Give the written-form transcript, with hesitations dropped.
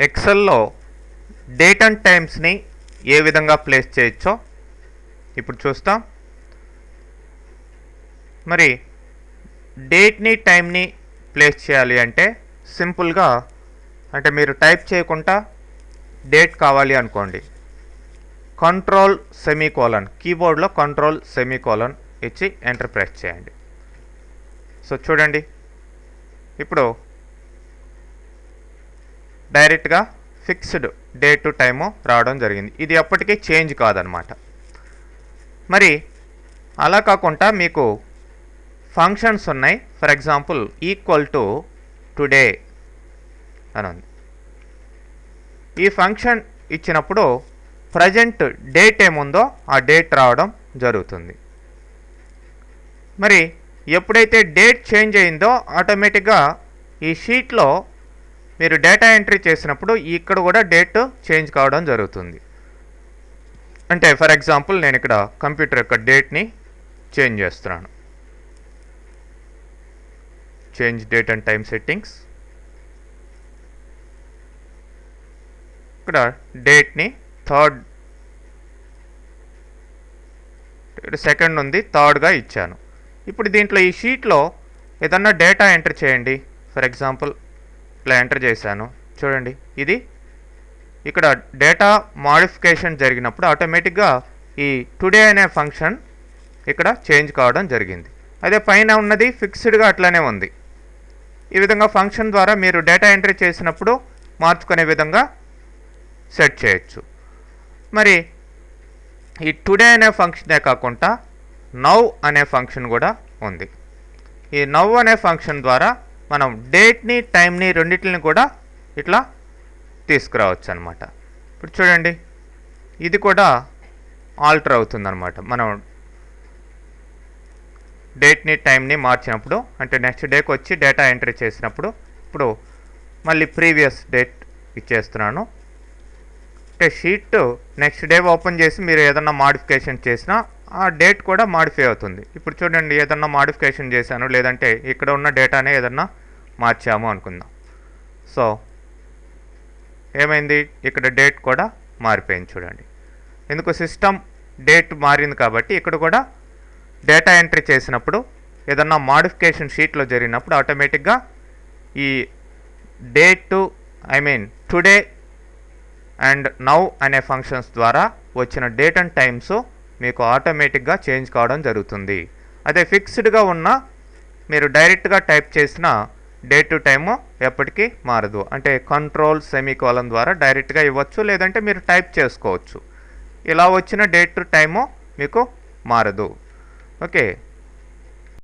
ఎక్సెల్లో date and టైమ్స్ని ఏ విధంగా place చేయొచ్చో ఇప్పుడు చూస్తాం. మరి డేట్ని టైంని ప్లేస్ చేయాలి అంటే సింపుల్గా, అంటే మీరు టైప్ చేయకుండా డేట్ కావాలి అనుకోండి, కంట్రోల్ సెమీకోలన్, కీబోర్డ్లో కంట్రోల్ సెమీకోలన్ ఇచ్చి ఎంటర్ ప్రెస్ చేయండి. సో చూడండి, ఇప్పుడు డైరెక్ట్గా ఫిక్స్డ్ డేట్ టైము రావడం జరిగింది. ఇది ఎప్పటికీ చేంజ్ కాదనమాట. మరి అలా కాకుండా మీకు ఫంక్షన్స్ ఉన్నాయి. For example equal to today అని ఉంది. ఈ ఫంక్షన్ ఇచ్చినప్పుడు ప్రజెంట్ డేట్ ఏముందో ఆ డేట్ రావడం జరుగుతుంది. మరి ఎప్పుడైతే డేట్ చేంజ్ అయిందో ఆటోమేటిక్గా ఈ షీట్లో మీరు డేటా ఎంట్రీ చేసినప్పుడు ఇక్కడ కూడా డేట్ చేంజ్ కావడం జరుగుతుంది. అంటే ఫర్ ఎగ్జాంపుల్ నేను ఇక్కడ కంప్యూటర్ యొక్క డేట్ని చేంజ్ చేస్తున్నాను. Change date and time settings. ఇక్కడ డేట్ని థర్డ్, సెకండ్ ఉంది, థర్డ్గా ఇచ్చాను. ఇప్పుడు దీంట్లో ఈ షీట్లో ఏదన్నా డేటా ఎంటర్ చేయండి. ఫర్ ఎగ్జాంపుల్ ఇట్లా ఎంటర్ చేశాను. చూడండి, ఇది ఇక్కడ డేటా మాడిఫికేషన్ జరిగినప్పుడు ఆటోమేటిక్గా ఈ టుడే అనే ఫంక్షన్ ఇక్కడ చేంజ్ కావడం జరిగింది. అదే పైన ఉన్నది ఫిక్స్డ్గా అట్లానే ఉంది. ఈ విధంగా ఫంక్షన్ ద్వారా మీరు డేటా ఎంట్రీ చేసినప్పుడు మార్చుకునే విధంగా సెట్ చేయొచ్చు. మరి ఈ టుడే అనే ఫంక్షనే కాకుండా నౌ అనే ఫంక్షన్ కూడా ఉంది. ఈ నౌ అనే ఫంక్షన్ ద్వారా మనం డేట్ని టైంని రెండింటిని కూడా ఇట్లా తీసుకురావచ్చు అనమాట. ఇప్పుడు చూడండి, ఇది కూడా ఆల్టర్ అవుతుందన్నమాట. మనం డేట్ని టైంని మార్చినప్పుడు, అంటే నెక్స్ట్ డేకి వచ్చి డేటా ఎంట్రీ చేసినప్పుడు, ఇప్పుడు మళ్ళీ ప్రీవియస్ డేట్ ఇచ్చేస్తున్నాను. అంటే షీట్ నెక్స్ట్ డే ఓపెన్ చేసి మీరు ఏదన్నా మాడిఫికేషన్ చేసినా ఆ డేట్ కూడా మాడిఫై అవుతుంది. ఇప్పుడు చూడండి, ఏదన్నా మాడిఫికేషన్ చేశాను, లేదంటే ఇక్కడ ఉన్న డేటానే ఏదన్నా మార్చాము అనుకుందాం. సో ఏమైంది, ఇక్కడ డేట్ కూడా మారిపోయింది. చూడండి, ఎందుకు సిస్టమ్ డేట్ మారింది కాబట్టి ఇక్కడ కూడా డేటా ఎంట్రీ చేసినప్పుడు ఏదన్నా మాడిఫికేషన్ షీట్లో జరిగినప్పుడు ఆటోమేటిక్గా ఈ డేట్, టుడే అండ్ నౌ అనే ఫంక్షన్స్ ద్వారా వచ్చిన డేట్ అండ్ టైమ్స్ మీకు ఆటోమేటిక్గా చేంజ్ కావడం జరుగుతుంది. అదే ఫిక్స్డ్గా ఉన్న మీరు డైరెక్ట్గా టైప్ చేసిన డేట్ టు టైము ఎప్పటికీ మారదు. అంటే కంట్రోల్ సెమీకోలన్ ద్వారా డైరెక్ట్గా ఇవ్వచ్చు, లేదంటే మీరు టైప్ చేసుకోవచ్చు. ఇలా వచ్చిన డేట్ టు టైము మీకు మారదు. ఓకే.